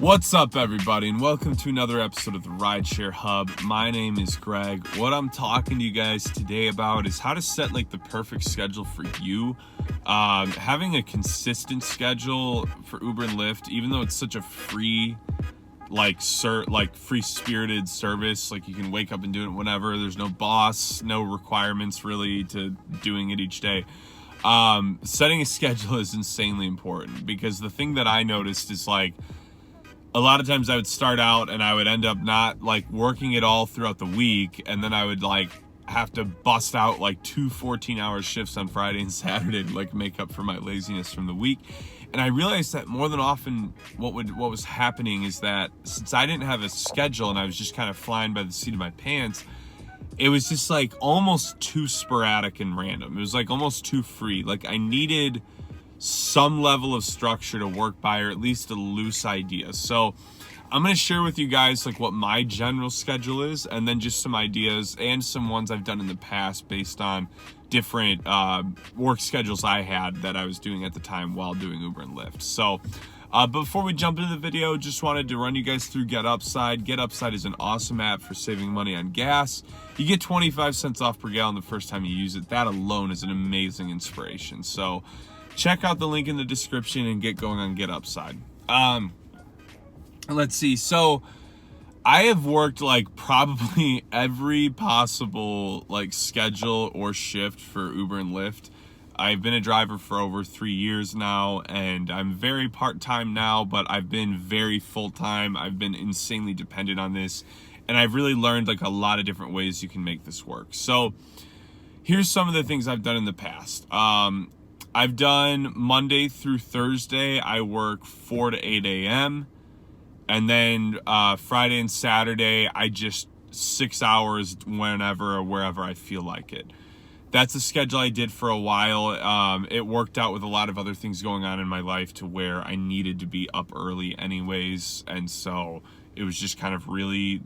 What's up, everybody, and welcome to another episode of the Rideshare Hub. My name is Greg. What I'm talking to you guys today about is how to set like the perfect schedule for you. Having a consistent schedule for Uber and Lyft, even though it's such a free, free-spirited service, like you can wake up and do it whenever. There's no boss, no requirements really to doing it each day. Setting a schedule is insanely important because the thing that I noticed is like, a lot of times I would start out and I would end up not like working it all throughout the week. And then I would like have to bust out like 2 14-hour shifts on Friday and Saturday to like make up for my laziness from the week. And I realized that more than often what was happening is that since I didn't have a schedule and I was just kind of flying by the seat of my pants, it was just like almost too sporadic and random. It was like almost too free. Like I needed some level of structure to work by, or at least a loose idea. So I'm going to share with you guys like what my general schedule is, and then just some ideas and some ones I've done in the past based on different work schedules I had that I was doing at the time while doing Uber and Lyft. So before we jump into the video, just wanted to run you guys through Get Upside. Get Upside is an awesome app for saving money on gas. You get 25 cents off per gallon the first time you use it. That alone is an amazing inspiration. So check out the link in the description and get going on Get Upside. Let's see. So I have worked like probably every possible like schedule or shift for Uber and Lyft. I've been a driver for over 3 years now, and I'm very part-time now, but I've been very full-time. I've been insanely dependent on this, and I've really learned like a lot of different ways you can make this work. So here's some of the things I've done in the past. I've done Monday through Thursday, I work 4 to 8 a.m. And then Friday and Saturday, I just 6 hours whenever or wherever I feel like it. That's a schedule I did for a while. It worked out with a lot of other things going on in my life to where I needed to be up early anyways. And so it was just kind of really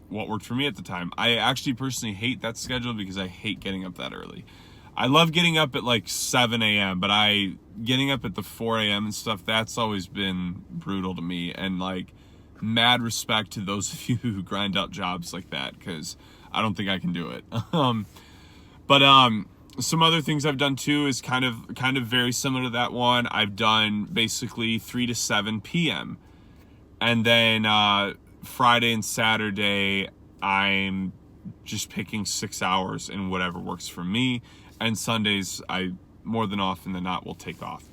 what worked for me at the time. I actually personally hate that schedule because I hate getting up that early. I love getting up at like 7 a.m., but getting up at the 4 a.m. and stuff, that's always been brutal to me. And like, mad respect to those of you who grind out jobs like that, because I don't think I can do it. But some other things I've done too is kind of very similar to that one. I've done basically 3 to 7 p.m. And then Friday and Saturday, I'm just picking 6 hours in whatever works for me. And Sundays, I more than often than not will take off.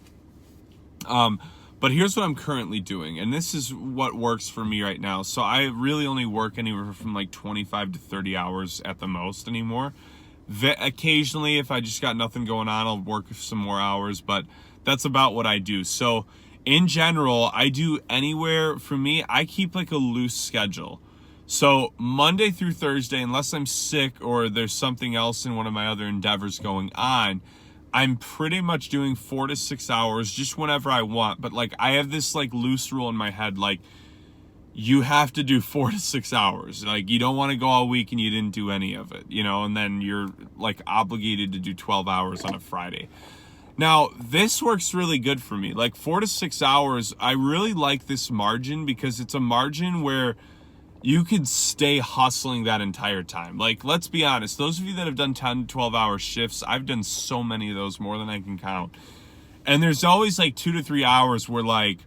But here's what I'm currently doing, and this is what works for me right now. So I really only work anywhere from like 25 to 30 hours at the most anymore. Occasionally, if I just got nothing going on, I'll work some more hours, but that's about what I do. So in general, I do anywhere, for me, I keep like a loose schedule. So Monday through Thursday, unless I'm sick or there's something else in one of my other endeavors going on, I'm pretty much doing 4 to 6 hours just whenever I want. But like, I have this like loose rule in my head, like you have to do 4 to 6 hours. Like you don't want to go all week and you didn't do any of it, you know, and then you're like obligated to do 12 hours on a Friday. Now, this works really good for me. Like 4 to 6 hours, I really like this margin because it's a margin where you could stay hustling that entire time. Like, let's be honest, those of you that have done 10 to 12 hour shifts, I've done so many of those, more than I can count. And there's always like 2 to 3 hours where like,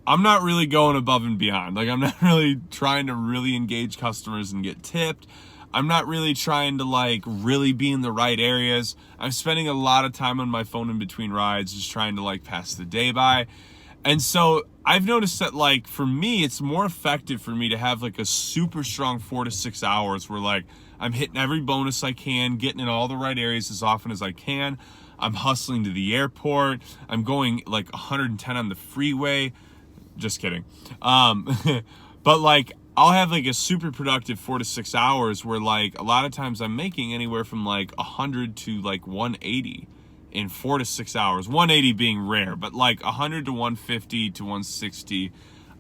I'm not really going above and beyond. Like, I'm not really trying to really engage customers and get tipped. I'm not really trying to like really be in the right areas. I'm spending a lot of time on my phone in between rides, just trying to like pass the day by. And so I've noticed that like for me, it's more effective for me to have like a super strong 4 to 6 hours where like I'm hitting every bonus I can, getting in all the right areas as often as I can. I'm hustling to the airport. I'm going like 110 on the freeway. Just kidding. But like I'll have like a super productive 4 to 6 hours where like a lot of times I'm making anywhere from like 100 to like 180 in 4 to 6 hours, 180 being rare, but like 100 to 150 to 160,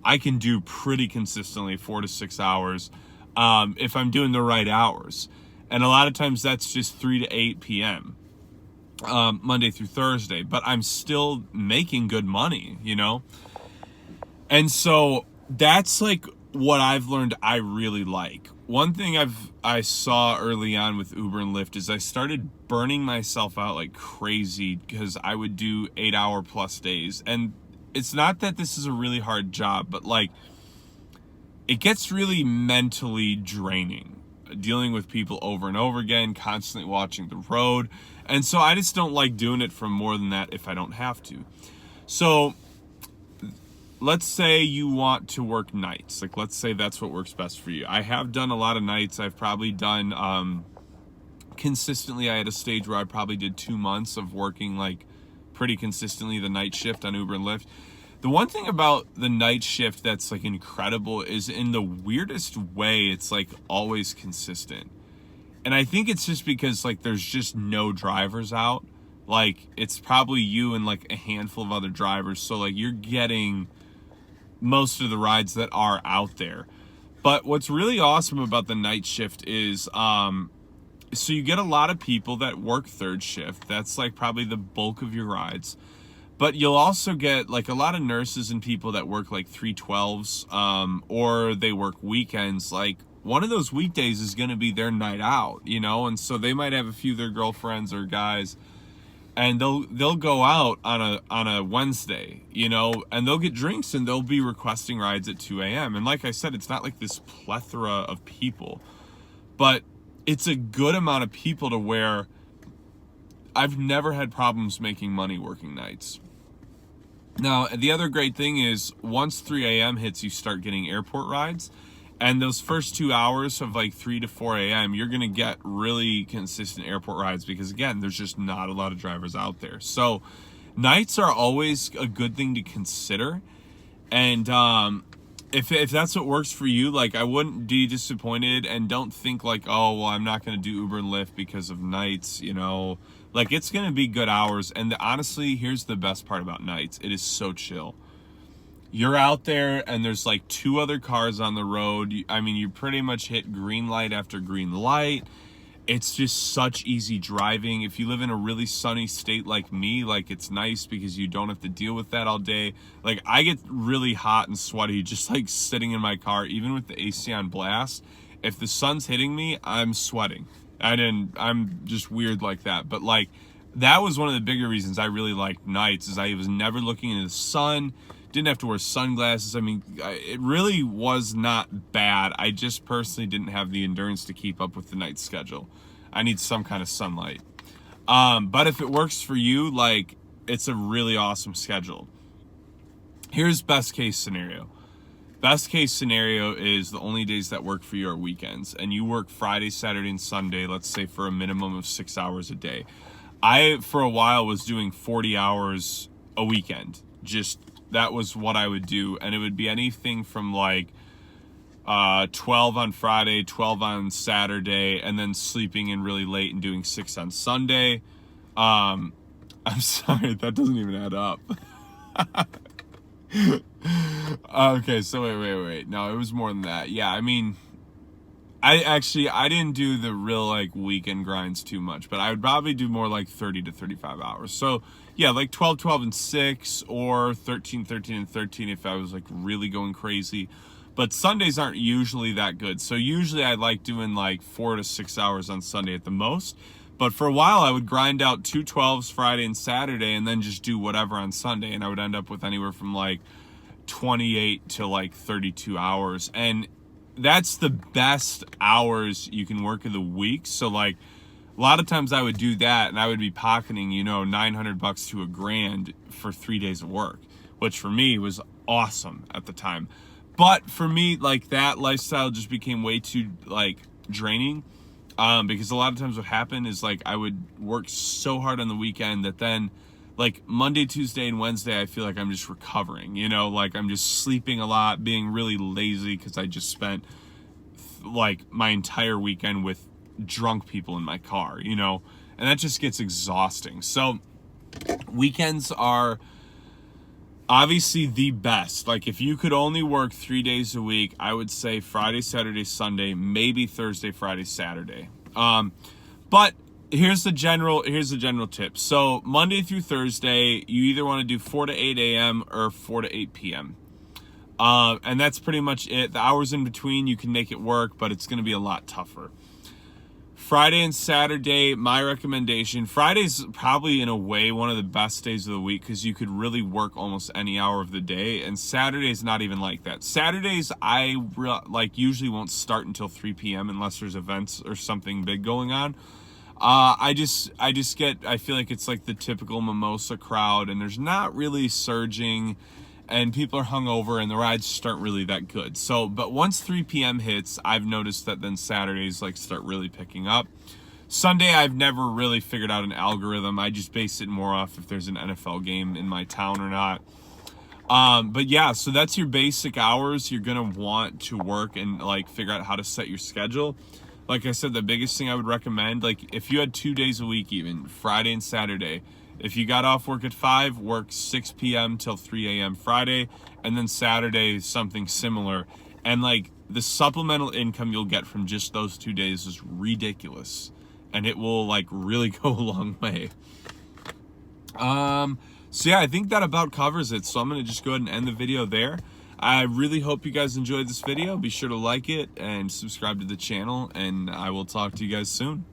I can do pretty consistently 4 to 6 hours if I'm doing the right hours. And a lot of times that's just 3 to 8 p.m. Monday through Thursday, but I'm still making good money, you know? And so that's like what I've learned I really like. One thing I saw early on with Uber and Lyft is I started burning myself out like crazy because I would do 8-hour plus days. And it's not that this is a really hard job, but like it gets really mentally draining dealing with people over and over again, constantly watching the road. And so I just don't like doing it for more than that if I don't have to. So let's say you want to work nights. Like, let's say that's what works best for you. I have done a lot of nights. I've probably done consistently. I had a stage where I probably did 2 months of working like pretty consistently the night shift on Uber and Lyft. The one thing about the night shift that's like incredible is in the weirdest way, it's like always consistent. And I think it's just because like there's just no drivers out. Like it's probably you and like a handful of other drivers. So like you're getting most of the rides that are out there. But what's really awesome about the night shift is so you get a lot of people that work third shift. That's like probably the bulk of your rides. But you'll also get like a lot of nurses and people that work like 312s or they work weekends. Like one of those weekdays is going to be their night out, you know, and so they might have a few of their girlfriends or guys, and they'll go out on a Wednesday, you know, and they'll get drinks and they'll be requesting rides at 2 a.m. And like I said, it's not like this plethora of people, but it's a good amount of people to where I've never had problems making money working nights. Now, the other great thing is once 3 a.m. hits, you start getting airport rides. And those first 2 hours of like 3 to 4 a.m., you're going to get really consistent airport rides because, again, there's just not a lot of drivers out there. So nights are always a good thing to consider. And if that's what works for you, like I wouldn't be disappointed, and don't think like, oh, well, I'm not going to do Uber and Lyft because of nights, you know. Like it's going to be good hours. And honestly, here's the best part about nights. It is so chill. You're out there and there's like 2 other cars on the road. I mean, you pretty much hit green light after green light. It's just such easy driving. If you live in a really sunny state like me, like it's nice because you don't have to deal with that all day. Like I get really hot and sweaty just like sitting in my car, even with the AC on blast. If the sun's hitting me, I'm sweating. I'm just weird like that. But like that was one of the bigger reasons I really liked nights, is I was never looking into the sun. Didn't have to wear sunglasses. I mean, it really was not bad. I just personally didn't have the endurance to keep up with the night schedule. I need some kind of sunlight. But if it works for you, like it's a really awesome schedule. Here's best case scenario. Best case scenario is the only days that work for you are weekends, and you work Friday, Saturday, and Sunday, let's say for a minimum of 6 hours a day. I, for a while, was doing 40 hours a weekend. Just that was what I would do, and it would be anything from like 12 on Friday, 12 on Saturday, and then sleeping in really late and doing 6 on Sunday. I'm sorry, that doesn't even add up. Okay, so wait. No, it was more than that. Yeah, I mean, I didn't do the real like weekend grinds too much, but I would probably do more like 30 to 35 hours. So yeah, like 12, and 6, or 13, and 13 if I was like really going crazy. But Sundays aren't usually that good. So usually I like doing like 4 to 6 hours on Sunday at the most. But for a while I would grind out 2 12s Friday and Saturday and then just do whatever on Sunday. And I would end up with anywhere from like 28 to like 32 hours. And that's the best hours you can work of the week. So like a lot of times I would do that and I would be pocketing, you know, $900 to $1,000 for 3 days of work, which for me was awesome at the time. But for me, like that lifestyle just became way too like draining, because a lot of times what happened is like I would work so hard on the weekend that then like Monday, Tuesday, and Wednesday, I feel like I'm just recovering, you know, like I'm just sleeping a lot, being really lazy because I just spent like my entire weekend with drunk people in my car, you know, and that just gets exhausting. So weekends are obviously the best. Like if you could only work 3 days a week, I would say Friday, Saturday, Sunday, maybe Thursday, Friday, Saturday. But here's the general tip. So Monday through Thursday, you either want to do 4 to 8 a.m. or 4 to 8 p.m. And that's pretty much it. The hours in between, you can make it work, but it's going to be a lot tougher. Friday and Saturday, my recommendation. Friday's probably in a way one of the best days of the week because you could really work almost any hour of the day. And Saturday's not even like that. Saturdays, I usually won't start until 3 p.m. unless there's events or something big going on. I feel like it's like the typical mimosa crowd, and there's not really surging, and people are hungover, and the rides just aren't really that good. So, but once 3 p.m. hits, I've noticed that then Saturdays like start really picking up. Sunday, I've never really figured out an algorithm. I just base it more off if there's an NFL game in my town or not. But yeah, so that's your basic hours you're gonna want to work and like figure out how to set your schedule. Like I said, the biggest thing I would recommend, like if you had 2 days a week, even Friday and Saturday, if you got off work at 5, work 6 p.m. till 3 a.m. Friday, and then Saturday, something similar. And like the supplemental income you'll get from just those 2 days is ridiculous. And it will like really go a long way. So yeah, I think that about covers it. So I'm going to just go ahead and end the video there. I really hope you guys enjoyed this video. Be sure to like it and subscribe to the channel, and I will talk to you guys soon.